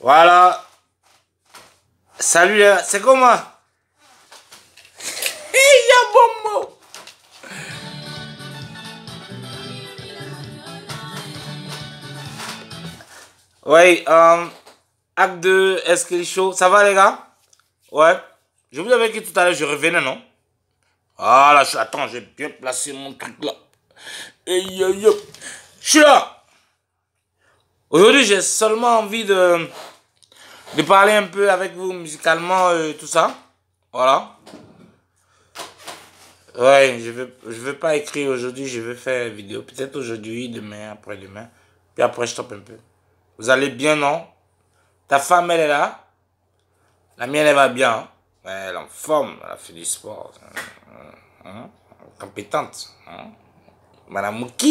Voilà. Salut, c'est comment? Il y a bon mot. Ouais, acte 2, est-ce qu'il est chaud? Ça va les gars? Ouais. Je vous avais dit tout à l'heure, je revenais, non? Ah là, attends, j'ai bien placé mon truc là. Je suis là. Aujourd'hui, j'ai seulement envie de parler un peu avec vous musicalement, tout ça. Voilà. Ouais, je veux pas écrire aujourd'hui, je veux faire une vidéo. Peut-être aujourd'hui, demain, après-demain. Puis après, je stoppe un peu. Vous allez bien, non? Ta femme, elle est là? La mienne, elle va bien. Hein? Ouais, elle est en forme, elle a fait du sport. Hein? Compétente. Hein? Madame Mouki.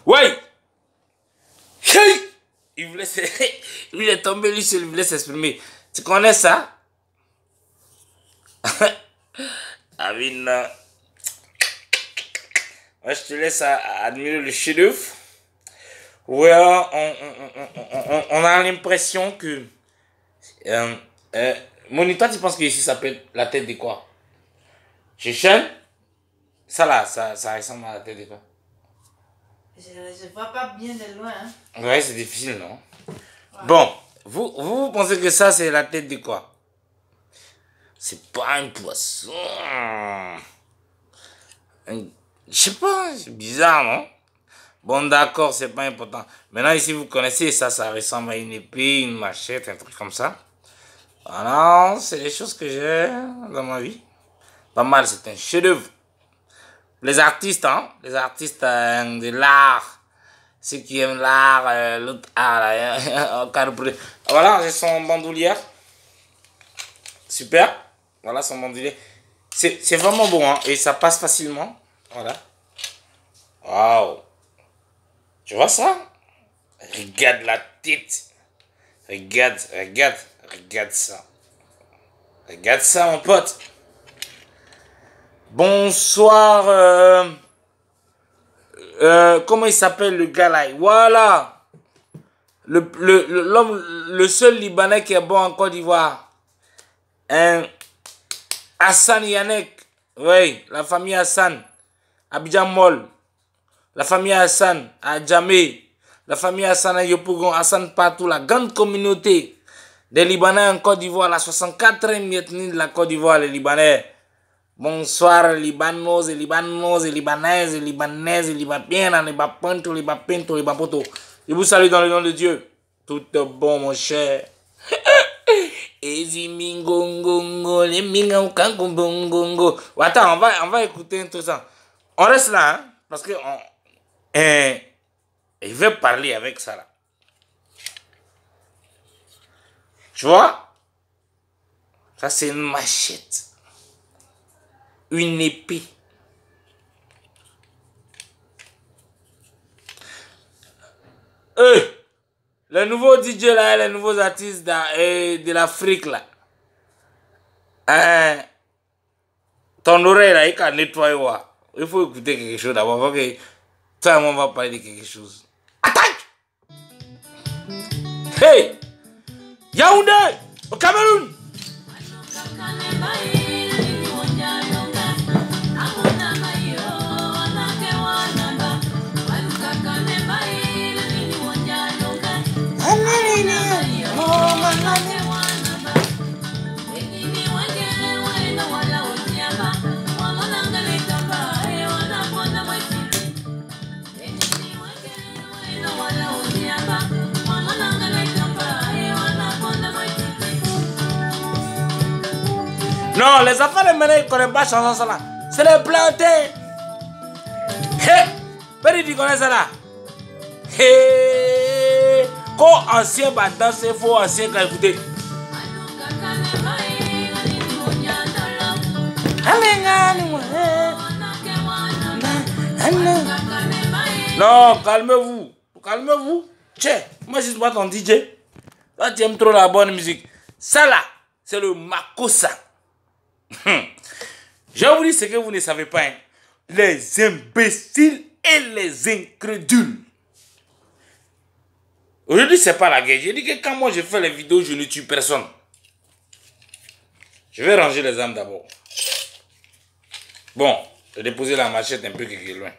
Ouais! Hey! Il voulait lui, il est tombé, lui seul, il voulait s'exprimer. Tu connais ça? Amina. Ouais, je te laisse admirer le chef-d'œuvre. Ouais, on a l'impression que... Moni, toi, tu penses que ici, ça peut être la tête de quoi? Chéchen? Ça là, ça ressemble à la tête de quoi? Je vois pas bien de loin. Hein. Ouais, c'est difficile, non? Ouais. Bon, vous pensez que ça, c'est la tête de quoi? C'est pas un poisson. Je sais pas, c'est bizarre, non? Bon, d'accord, c'est pas important. Maintenant, ici, vous connaissez ça, ça ressemble à une épée, une machette, un truc comme ça. Voilà, c'est les choses que j'ai dans ma vie. Pas mal, c'est un chef-d'œuvre. Les artistes, hein, les artistes de l'art, ceux qui aiment l'art, l'autre art, voilà, j'ai son bandoulière. Super. Voilà son bandoulière. C'est vraiment bon, hein, et ça passe facilement. Voilà. Waouh. Tu vois ça? Regarde la tête. Regarde ça. Regarde ça, mon pote. Bonsoir. Comment il s'appelle le gars là? Voilà. Le seul Libanais qui est bon en Côte d'Ivoire. Hassan Yannick. Oui, la famille Hassan. Abidjan Mol. La famille Hassan à Djamé. La famille Hassan à Yopougon. Hassan partout. La grande communauté des Libanais en Côte d'Ivoire. La 64e ethnie de la Côte d'Ivoire, les Libanais. Bonsoir, Libanos et Libanaises, Libapien, Libapanto, Libapinto, Libapoto. Je vous salue dans le nom de Dieu. Tout est bon, mon cher. Attends, on va écouter tout ça. On reste là, hein, parce que il veut parler avec ça là. Tu vois? Ça, c'est une machette. Une épée. Les nouveaux DJ là, les nouveaux artistes de l'Afrique là. Ton oreille là, il faut nettoyer. Il faut écouter quelque chose d'abord. Ok, toi et moi on va parler de quelque chose. Attaque! Hey! Yaoundé! Au Cameroun! Non, les enfants de maintenant, ils ne connaissent pas chanson ça là. C'est les plantés. Hé! Péri, tu connais ça là? Hé! Quand ancien va danser, il faut ancien qu'à écouter. Non, calmez-vous. Calmez-vous. Tiens, moi je suis pas ton DJ. Toi, tu aimes trop la bonne musique. Ça là, c'est le Makossa. Je vous dis ce que vous ne savez pas. Hein. Les imbéciles et les incrédules. Aujourd'hui, c'est pas la guerre. J'ai dit que quand moi je fais les vidéos, je ne tue personne. Je vais ranger les armes d'abord. Bon, j'ai déposé la machette un peu quelque loin.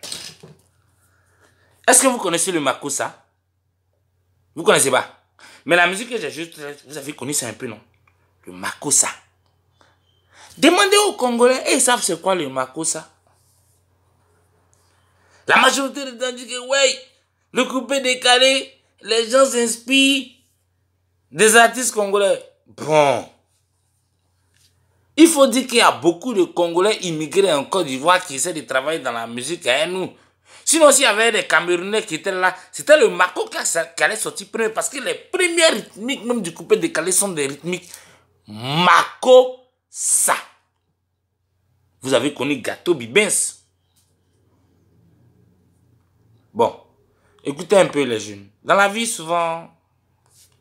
Est-ce que vous connaissez le makossa? Vous connaissez pas? Mais la musique que j'ai juste... Vous avez connu ça un peu, non? Le makossa. Demandez aux Congolais, et ils savent c'est quoi le makossa. La majorité des gens disent que, ouais, le coupé décalé, les gens s'inspirent des artistes congolais. Bon. Il faut dire qu'il y a beaucoup de Congolais immigrés en Côte d'Ivoire qui essaient de travailler dans la musique avec nous. Sinon, s'il y avait des Camerounais qui étaient là, c'était le Mako qui allait sortir premier parce que les premières rythmiques même du coupé décalé sont des rythmiques Makossa. Vous avez connu Gâteau Bibens. Bon, écoutez un peu les jeunes. Dans la vie, souvent,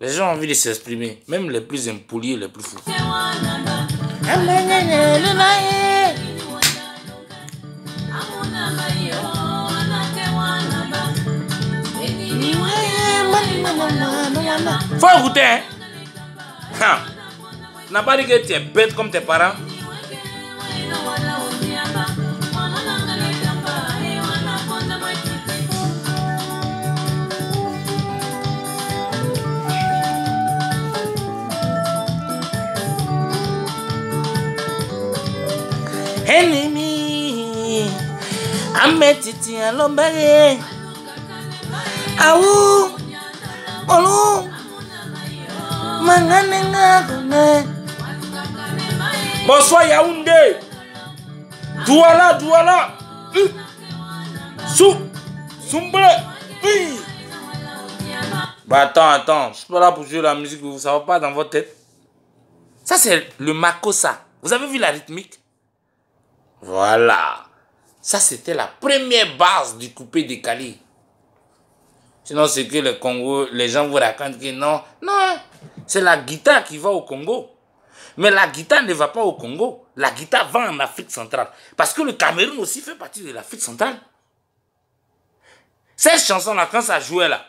les gens ont envie de s'exprimer, même les plus impolis et les plus fous. Faut écouter, hein? Tu n'as pas dit que tu es bête comme tes parents? Ennemi, ametiti alombere, aou, olu, manganenga kone. Bonsoir Yaoundé, Douala, Soumbre, oui. Bah attends, je suis pas là pour jouer la musique, ça va pas dans votre tête. Ça c'est le makossa. Vous avez vu la rythmique? Voilà. Ça, c'était la première base du coupé décalé. Sinon, c'est que le Congo, les gens vous racontent que non, c'est la guitare qui va au Congo. Mais la guitare ne va pas au Congo. La guitare va en Afrique centrale. Parce que le Cameroun aussi fait partie de l'Afrique centrale. Cette chanson-là, quand ça jouait là,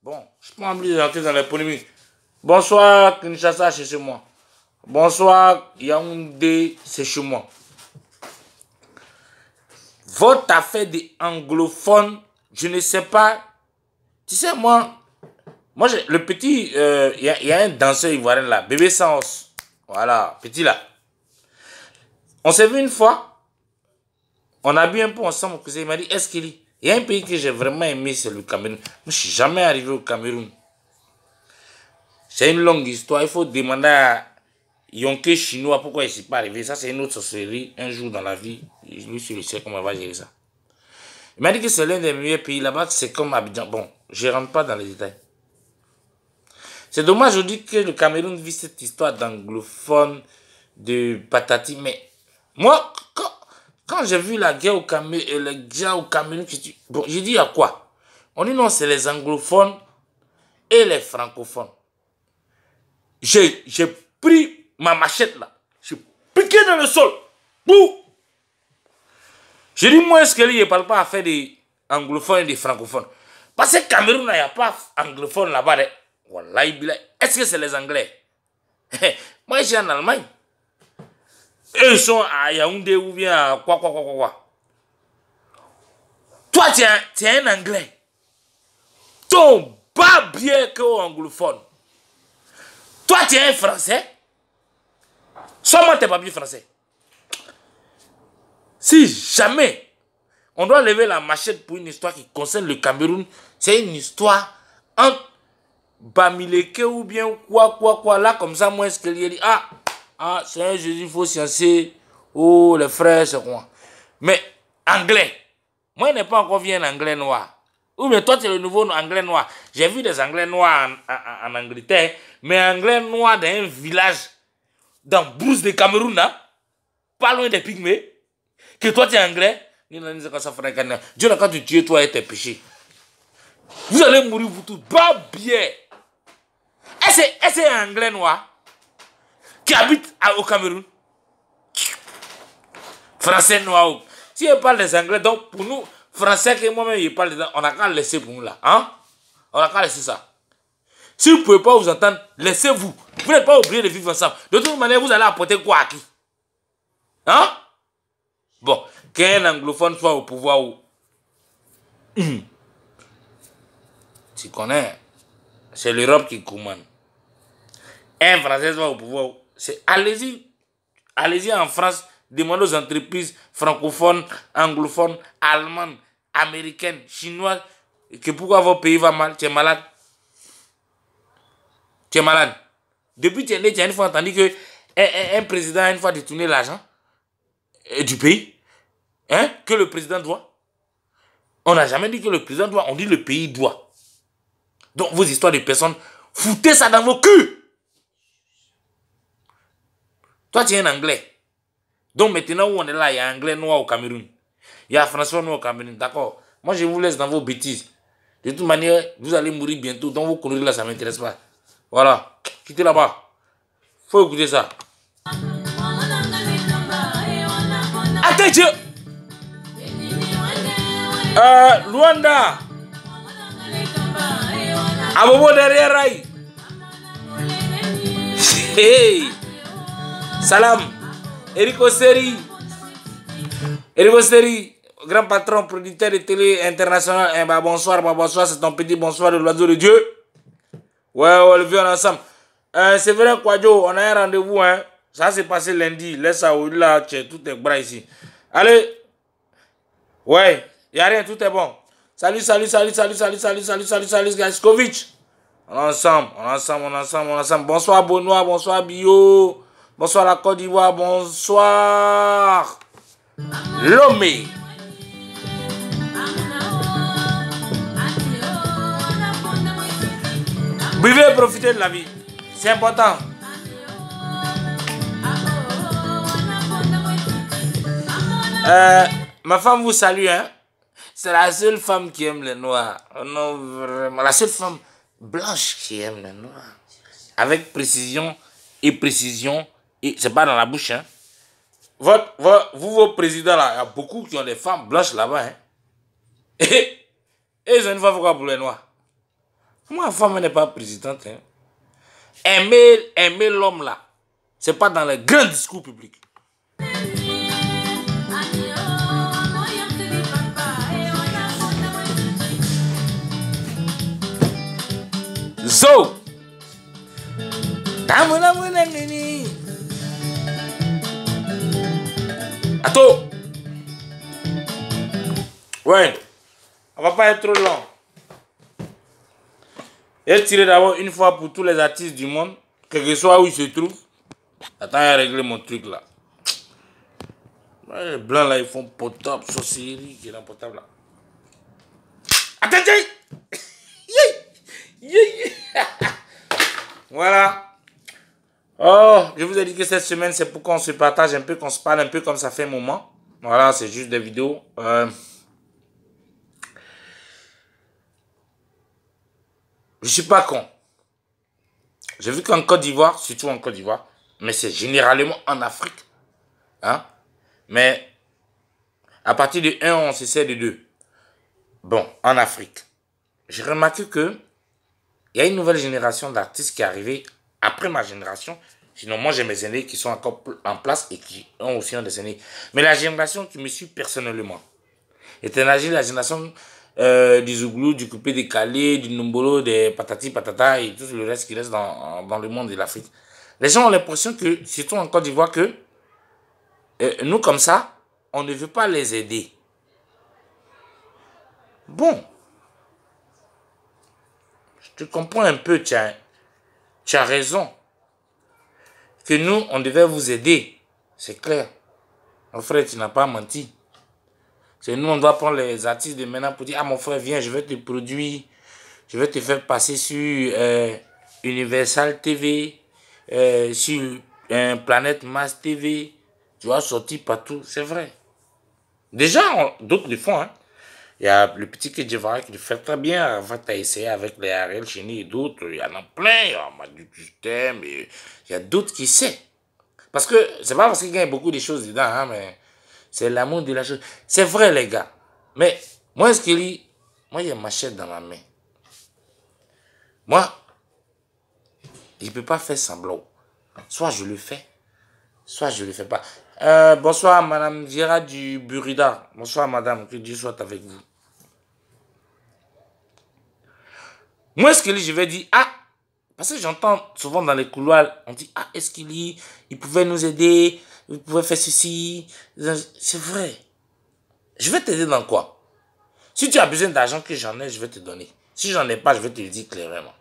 bon, je peux oublier d'entrer dans les polémiques. Bonsoir, Kinshasa, c'est chez moi. Bonsoir, Yaoundé, c'est chez moi. Votre affaire des anglophones, je ne sais pas. Tu sais, moi le petit, il y a un danseur ivoirien là, bébé sans os. Voilà, petit là. On s'est vu une fois, on a bu un peu ensemble, il m'a dit, est-ce qu'il y a un pays que j'ai vraiment aimé, c'est le Cameroun. Moi, je ne suis jamais arrivé au Cameroun. C'est une longue histoire, il faut demander à Yonké chinois pourquoi il ne s'est pas arrivé. Ça, c'est une autre sorcellerie. Un jour dans la vie, lui, je sais comment on va gérer ça. Il m'a dit que c'est l'un des meilleurs pays là-bas, c'est comme Abidjan. Bon, je ne rentre pas dans les détails. C'est dommage, je dis que le Cameroun vit cette histoire d'anglophone, de patati. Mais moi, quand j'ai vu la guerre au Cameroun, bon, j'ai dit à quoi? On dit non, c'est les anglophones et les francophones. J'ai pris ma machette là, j'ai piqué dans le sol. Bouh! J'ai dit, moi, est-ce que je ne parle pas à faire des anglophones et des francophones? Parce que Cameroun, il n'y a pas anglophone là-bas. Est-ce que c'est les Anglais? Moi, je suis en Allemagne. Eux, ils sont à Yaoundé ou bien à quoi. Toi, tu es un Anglais. Ton pas bien qu'aux anglophones. Toi, tu es un Français. Seulement tes papiers français. Si jamais on doit lever la machette pour une histoire qui concerne le Cameroun, c'est une histoire entre Bamileke ou bien quoi, là, comme ça, moi, est-ce qu'il dit, c'est un Jésus faux sciencé, oh, les frères, c'est quoi. Mais, anglais, moi, il n'est pas encore vu un anglais noir. Ou mais toi, tu es le nouveau anglais noir. J'ai vu des anglais noirs en Angleterre, mais anglais noir dans un village, dans Brousse de Cameroun, là, pas loin des Pygmées, que toi, tu es anglais. Dieu n'a qu'à te tuer, toi, et tes péchés. Vous allez mourir, vous tous, pas bien. Est-ce que c'est un anglais noir qui habite au Cameroun? Français noir. Si on parle des anglais, donc pour nous, français que moi-même, je parle dedans, on n'a qu'à le laisser pour nous là. Hein? On a qu'à laisser ça. Si vous ne pouvez pas vous entendre, laissez-vous. Vous n'êtes pas obligé de vivre ensemble. De toute manière, vous allez apporter quoi à qui? Hein? Bon, qu'un anglophone soit au pouvoir ou... Tu connais, c'est l'Europe qui commande. Un Français va au pouvoir. Allez-y. Allez-y en France, demandez aux entreprises francophones, anglophones, allemandes, américaines, chinoises, que pourquoi votre pays va mal, tu es malade. Tu es malade. Depuis tu es né, tu as une fois entendu que un président a une fois détourné l'argent du pays. Hein? Que le président doit. On n'a jamais dit que le président doit, on dit le pays doit. Donc vos histoires de personnes, foutez ça dans vos culs. Toi, tu es un Anglais. Donc maintenant où on est là, il y a Anglais noir au Cameroun. Il y a François noir au Cameroun. D'accord. Moi, je vous laisse dans vos bêtises. De toute manière, vous allez mourir bientôt. Donc vos conneries là, ça ne m'intéresse pas. Voilà. Quittez là-bas. Faut écouter ça. Attends, Dieu. Luanda. Abobo derrière Rai. Hey. Salam. Eric Oseri. Eric Oseri, grand patron, producteur de télé international. Eh ben, bonsoir, c'est ton petit bonsoir de l'oiseau de Dieu. Ouais, on le vit ensemble. C'est vrai, Kwadjo, on a un rendez-vous. Hein. Ça s'est passé lundi. Laisse ça, là, tout est bras ici. Allez. Ouais, il n'y a rien, tout est bon. Salut, Gaskovic. On est ensemble. Bonsoir, Benoît, bonsoir, Bio. Bonsoir, la Côte d'Ivoire, bonsoir. Lomé. Buvez et profitez de la vie. C'est important. Ma femme vous salue, hein. C'est la seule femme qui aime les noirs. Non, vraiment. La seule femme blanche qui aime les noirs. Avec précision et précision. Et c'est pas dans la bouche, hein. Vos présidents là, il y a beaucoup qui ont des femmes blanches là-bas, hein. Et ils ont une femme pour les noirs. Moi, ma femme n'est pas présidente, hein. Aimer l'homme là, c'est pas dans les grands discours publics. Zo! Attends! Ouais, on va pas être trop long. Et tirer d'abord une fois pour tous les artistes du monde, quel que soit où ils se trouvent. Attends, à régler mon truc là. Ouais, les blancs là, ils font potable, sorcellerie, qui est dans potable là. Attends! Voilà. Oh, je vous ai dit que cette semaine, c'est pour qu'on se partage un peu, qu'on se parle un peu comme ça fait un moment. Voilà, c'est juste des vidéos. Je suis pas con. J'ai vu qu'en Côte d'Ivoire, surtout en Côte d'Ivoire, mais c'est généralement en Afrique. Hein? Mais à partir de 1, on se sert de 2. Bon, en Afrique, j'ai remarqué que il y a une nouvelle génération d'artistes qui est arrivée après ma génération. Sinon, moi, j'ai mes aînés qui sont encore en place et qui ont aussi des aînés. Mais la génération qui me suit personnellement est la génération du Zouglou, du Coupé décalé, du Nombolo, des Patati Patata et tout le reste qui reste dans le monde de l'Afrique. Les gens ont l'impression que, surtout en Côte d'Ivoire, que nous, comme ça, on ne veut pas les aider. Bon. Je te comprends un peu, tu as raison. Que nous, on devait vous aider. C'est clair. Mon frère, tu n'as pas menti. C'est nous, on doit prendre les artistes de maintenant pour dire, ah mon frère, viens, je vais te produire. Je vais te faire passer sur Universal TV, sur Planète Mars TV. Tu vas sortir partout. C'est vrai. Déjà, d'autres le font, hein. Il y a le petit Kedjevara qui le fait très bien. Enfin, tu as essayé avec les Ariel Chéni et d'autres. Il y en a plein. Il y a Madu System. Il y a d'autres qui savent. Parce que c'est pas parce qu'il gagne beaucoup de choses dedans, hein, mais c'est l'amour de la chose. C'est vrai, les gars. Mais moi, ce qu'il dit, moi, il y a ma machette dans ma main. Moi, je ne peux pas faire semblant. Soit je le fais, soit je ne le fais pas. Bonsoir, Madame Viera du Burida. Bonsoir, Madame. Que Dieu soit avec vous. Moi, est-ce que je vais dire, ah, parce que j'entends souvent dans les couloirs, on dit, ah, est-ce qu'il pouvait nous aider, il pouvait faire ceci. C'est vrai. Je vais t'aider dans quoi? Si tu as besoin d'argent que j'en ai, je vais te donner. Si j'en ai pas, je vais te le dire clairement.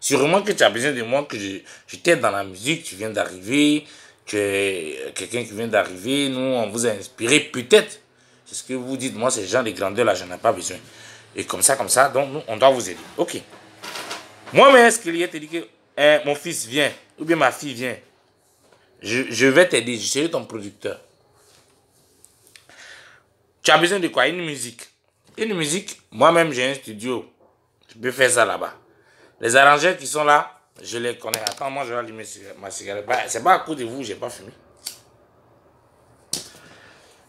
Sûrement que tu as besoin de moi, que je t'aide dans la musique, tu viens d'arriver, tu es quelqu'un qui vient d'arriver, nous, on vous a inspiré, peut-être. C'est ce que vous dites, moi, ces gens de grandeur là, j'en ai pas besoin. Et comme ça, donc, nous, on doit vous aider. Ok. Moi, mais est-ce qu'il y a te dit que mon fils vient, ou bien ma fille vient, je vais t'aider, je serai ton producteur. Tu as besoin de quoi? Une musique. Une musique, moi-même, j'ai un studio. Je peux faire ça là-bas. Les arrangeurs qui sont là, je les connais. Attends, moi, je vais allumer ma cigarette. C'est pas à cause de vous, j'ai pas fumé.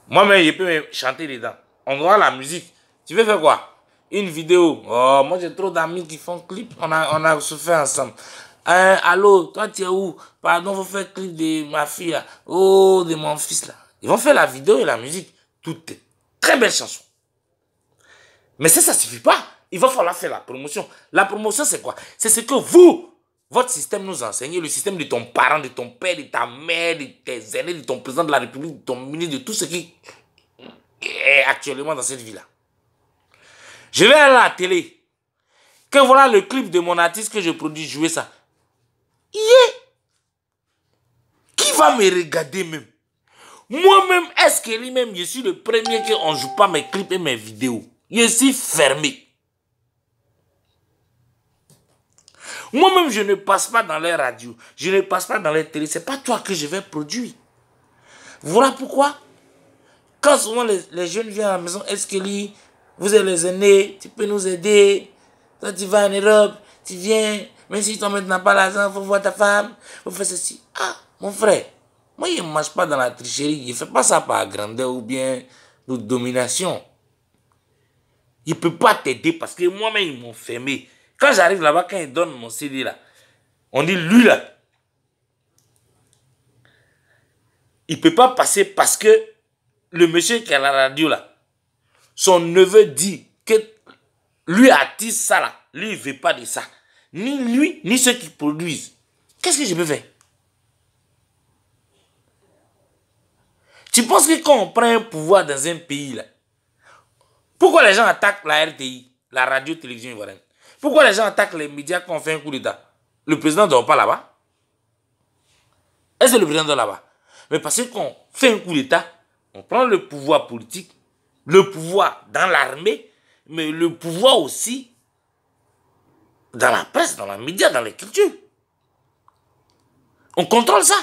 Moi-même, je peux chanter dedans. On voit la musique. Tu veux faire quoi? Une vidéo. Oh, moi, j'ai trop d'amis qui font clip. On a se fait ensemble. Allô, toi, tu es où? Pardon, faut faire clip de ma fille là. Oh, de mon fils là. Ils vont faire la vidéo et la musique. Toutes très belles chansons. Mais ça suffit pas. Il va falloir faire la promotion. La promotion, c'est quoi? C'est ce que vous, votre système nous enseigne, le système de ton parent, de ton père, de ta mère, de tes aînés, de ton président de la République, de ton ministre, de tout ce qui est actuellement dans cette vie-là. Je vais aller à la télé. Que voilà le clip de mon artiste que je produis jouer ça. Qui va me regarder même? Moi-même, est-ce que lui-même, je suis le premier qu'on ne joue pas mes clips et mes vidéos? Je suis fermé. Moi-même, je ne passe pas dans les radios. Je ne passe pas dans les télés. Ce n'est pas toi que je vais produire. Voilà pourquoi, quand souvent les jeunes viennent à la maison, est-ce que vous êtes les aînés, tu peux nous aider. Toi, tu vas en Europe, tu viens. Même si ton mec n'a pas l'argent, il faut voir ta femme. Il faut faire ceci. Ah, mon frère, moi, je ne marche pas dans la tricherie. Je ne fais pas ça par grandeur ou bien pour domination. Il ne peut pas t'aider parce que moi-même, ils m'ont fermé. Quand j'arrive là-bas, quand ils donnent mon CD là, on dit lui là, il ne peut pas passer parce que le monsieur qui est à la radio là, son neveu dit que lui artiste ça là, lui il ne veut pas de ça. Ni lui, ni ceux qui produisent. Qu'est-ce que je peux faire? Tu penses que quand on prend un pouvoir dans un pays là, pourquoi les gens attaquent la RTI, la radio-télévision ivoirienne? Pourquoi les gens attaquent les médias quand on fait un coup d'État? Le président ne dort pas là-bas? Est-ce que le président dort là-bas? Mais parce qu'on fait un coup d'État, on prend le pouvoir politique, le pouvoir dans l'armée, mais le pouvoir aussi dans la presse, dans les médias, dans les cultures. On contrôle ça.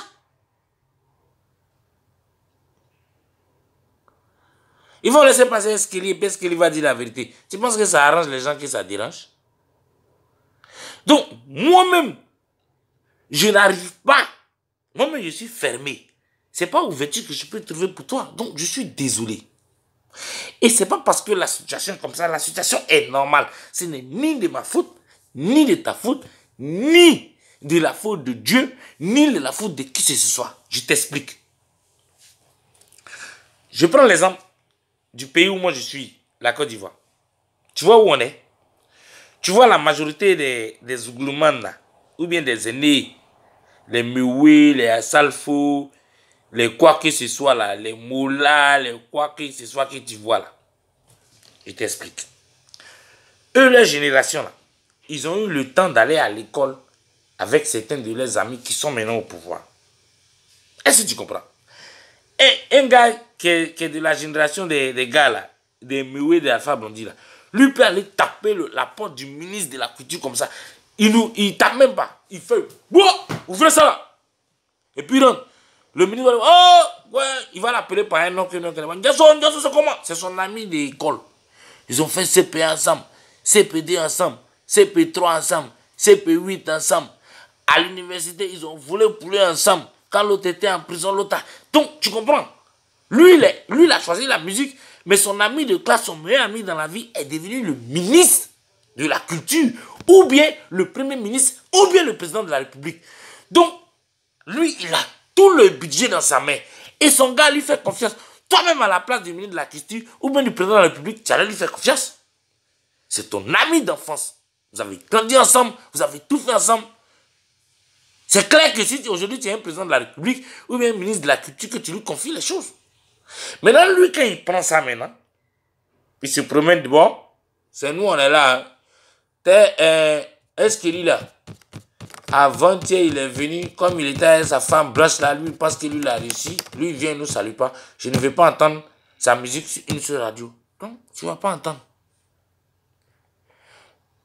Ils vont laisser passer ce qu'il va dire la vérité. Tu penses que ça arrange les gens que ça dérange? Donc, moi-même, je n'arrive pas. Moi-même, je suis fermé. Ce n'est pas ouverture que je peux trouver pour toi. Donc, je suis désolé. Et ce n'est pas parce que la situation est comme ça. La situation est normale. Ce n'est ni de ma faute, ni de ta faute, ni de la faute de Dieu, ni de la faute de qui que ce soit. Je t'explique. Je prends l'exemple du pays où moi je suis, la Côte d'Ivoire. Tu vois où on est? Tu vois la majorité des Ougloumans là, ou bien des aînés, les Moué, les Assalfo, les quoi que ce soit là, les Moula, les quoi que ce soit que tu vois là. Je t'explique. Eux, leur génération là, ils ont eu le temps d'aller à l'école avec certains de leurs amis qui sont maintenant au pouvoir. Est-ce que tu comprends? Et un gars qui est de la génération des gars là, des Moué, des Alpha Blondy là, lui peut aller taper la porte du ministre de la Culture comme ça. Il tape même pas. Il fait, ouvrez ça là. Et puis donc, le ministre va dire, oh, ouais, il va l'appeler par un nom que non. Jason, c'est comment? C'est son ami d'école. Ils ont fait CP ensemble, CPD ensemble, CP3 ensemble, CP8 ensemble. À l'université, ils ont volé poulet ensemble. Quand l'autre était en prison, l'autre a... Donc, tu comprends? Lui, il a choisi la musique, mais son ami de classe, son meilleur ami dans la vie, est devenu le ministre de la culture, ou bien le Premier ministre, ou bien le président de la République. Donc, lui, il a tout le budget dans sa main. Et son gars lui fait confiance. Toi-même, à la place du ministre de la Culture, ou bien du président de la République, tu allais lui faire confiance. C'est ton ami d'enfance. Vous avez grandi ensemble, vous avez tout fait ensemble. C'est clair que si aujourd'hui tu es un président de la République, ou bien un ministre de la Culture, que tu lui confies les choses. Maintenant, lui, quand il prend ça maintenant, il se promène, bon, c'est nous, on est là. Est-ce qu'il est là? Avant-hier, il est venu, comme il était avec sa femme blanche là, lui, parce que lui, il a réussi. Lui, il vient, il ne nous salue pas. Je ne vais pas entendre sa musique sur une seule radio. Donc, tu ne vas pas entendre.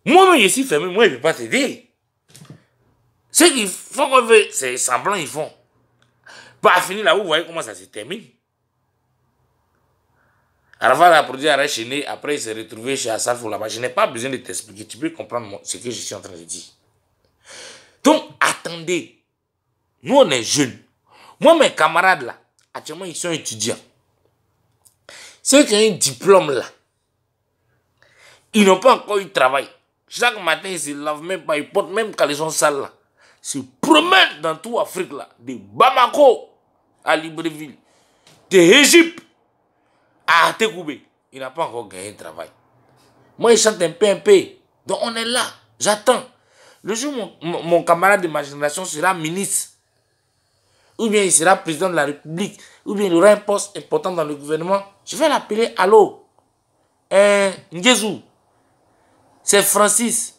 Moi-même, je suis fermé, moi, je ne vais pas t'aider. Ce qu'ils font, c'est semblant, ils font. Pas fini là, vous voyez comment ça se termine. Avant la produit a enchaîné, après il s'est retrouvé chez Assalfo là-bas. Je n'ai pas besoin de t'expliquer, tu peux comprendre ce que je suis en train de dire. Donc, attendez. Nous, on est jeunes. Moi, mes camarades là, actuellement, ils sont étudiants. Ceux qui ont un diplôme là, ils n'ont pas encore eu de travail. Chaque matin, ils ne se lavent même pas, ils portent même quand ils sont sales là. Ils se promènent dans toute l'Afrique là, de Bamako à Libreville, de Égypte à Tekoubé. Il n'a pas encore gagné de travail. Moi, il chante un peu. Donc, on est là. J'attends. Le jour où mon camarade de ma génération sera ministre, ou bien il sera président de la République, ou bien il aura un poste important dans le gouvernement, je vais l'appeler. Allô, Ngezou, c'est Francis.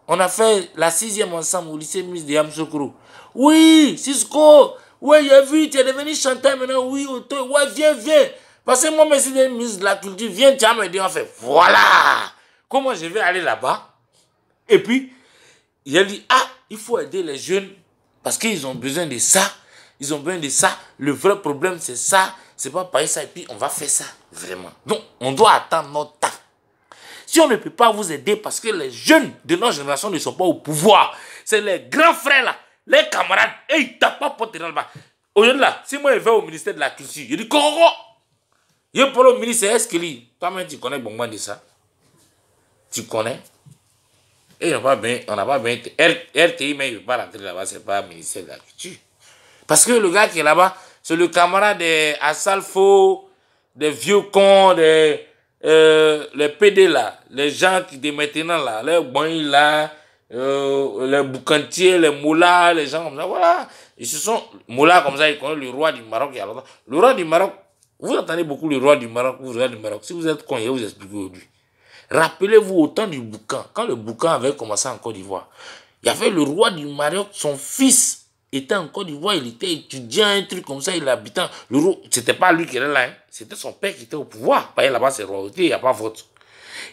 On a fait la 6e ensemble au lycée Miss de Yamsoukro. Oui, Cisco, ouais, j'ai vu, tu es devenu chanteur maintenant. Oui, ouais, viens. Parce que moi, merci de ministre de la Culture, viens, tu as me dit, on fait, voilà. Comment je vais aller là-bas? Et puis, il a dit, il faut aider les jeunes parce qu'ils ont besoin de ça. Ils ont besoin de ça. Le vrai problème, c'est ça. C'est pas pareil ça. Et puis, on va faire ça. Vraiment. Donc, on doit attendre notre temps. Si on ne peut pas vous aider parce que les jeunes de notre génération ne sont pas au pouvoir, c'est les grands frères là, les camarades, et ils tapent pas porter dans le bas. Aujourd'hui là, si moi je vais au ministère de la Culture, je dis Congo. Je parle au ministère, est-ce qu'il dit, toi-même tu connais bon de ça? Tu connais? Et on n'a pas bien. RTI, mais il ne veut pas rentrer là-bas, c'est pas le ministère de la Culture. Parce que le gars qui est là-bas, c'est le camarade des Assalfo, des vieux cons, les PD là, les gens qui de maintenant là, les boys là, les boucantiers, les moulins, les gens comme ça, voilà. Ils se sont, moulins comme ça, ils connaissent le roi du Maroc il y a longtemps. Le roi du Maroc, vous entendez beaucoup le roi du Maroc, vous regardez du Maroc. Si vous êtes con, je vais vous expliquer aujourd'hui. Rappelez-vous au temps du boucan, quand le boucan avait commencé en Côte d'Ivoire, il y avait le roi du Maroc, son fils était en Côte d'Ivoire, il était étudiant, un truc comme ça, il habitait. C'était pas lui qui était là, hein. C'était son père qui était au pouvoir. Parce que là-bas, c'est royauté, il n'y a pas vote.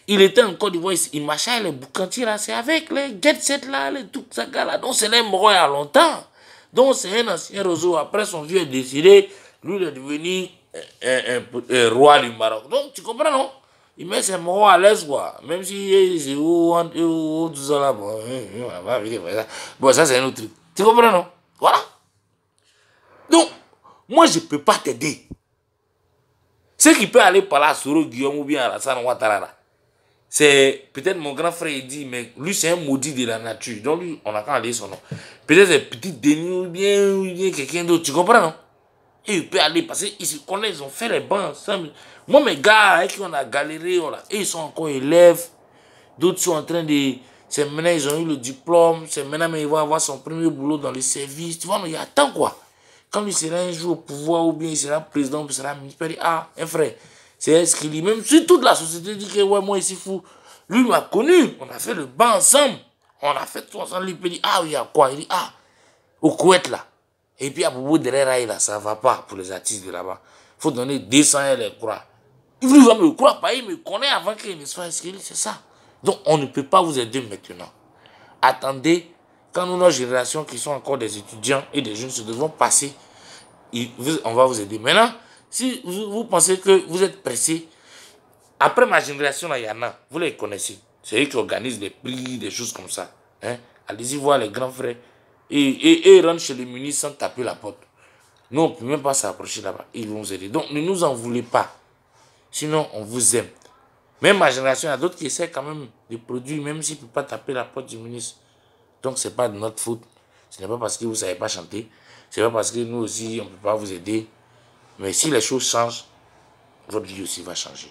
Il était en Côte d'Ivoire, il marchait les boucantiers là, c'est avec les get set là, les tout ça là. Donc c'est les morts il y a longtemps. Donc c'est un ancien réseau. Après son vieux est décédé, lui il est devenu un roi du Maroc. Donc tu comprends, non? Il met ses morts à l'aise, quoi. Même si c'est où tout ça là, bon, ça c'est un autre truc. Tu comprends, non? Voilà. Donc, moi, je ne peux pas t'aider. Ce qui peut aller par là, Soro Guillaume ou bien Alassane Ouattara, c'est peut-être mon grand frère, il dit, mais lui, c'est un maudit de la nature. Donc, lui, on a qu'à aller son nom. Peut-être c'est petit Denis ou bien quelqu'un d'autre. Tu comprends, non? Et il peut aller parce qu'ils se connaissent, ils ont fait les bancs ensemble. Moi, mes gars, avec qui on a galéré, et ils sont encore élèves. D'autres sont en train de... C'est maintenant, ils ont eu le diplôme. C'est maintenant, mais il va avoir son premier boulot dans le service. Tu vois, mais il y a tant quoi. Quand il sera un jour au pouvoir, ou bien il sera président, ou il sera ministre, il dit, un frère, c'est ce qu'il dit. Même si toute la société dit que, ouais, moi, ici, fou. Lui, il m'a connu. On a fait le banc ensemble. On a fait tout ensemble. Il dit, il y a quoi? Il dit, au Koweït, là. Et puis, à propos de l'ERAI, là, ça ne va pas pour les artistes de là-bas. Il faut donner 200 et les croix. Il va me croire, pas, il me connaît avant qu'il ne soit inscrit, c'est ça. Donc, on ne peut pas vous aider maintenant. Attendez, quand nous, nos générations qui sont encore des étudiants et des jeunes se devront passer, on va vous aider. Maintenant, si vous pensez que vous êtes pressé, après ma génération, là, il y en a, vous les connaissez. C'est eux qui organisent des prix, des choses comme ça. Hein? Allez-y voir les grands frères. Et ils rentrent chez les ministres sans taper la porte. Nous, on ne peut même pas s'approcher là-bas. Ils vont vous aider. Donc, ne nous en voulez pas. Sinon, on vous aime. Même ma génération, il y a d'autres qui essaient quand même de produire, même s'ils ne peuvent pas taper la porte du ministre. Donc, ce n'est pas de notre faute. Ce n'est pas parce que vous ne savez pas chanter. Ce n'est pas parce que nous aussi, on ne peut pas vous aider. Mais si les choses changent, votre vie aussi va changer.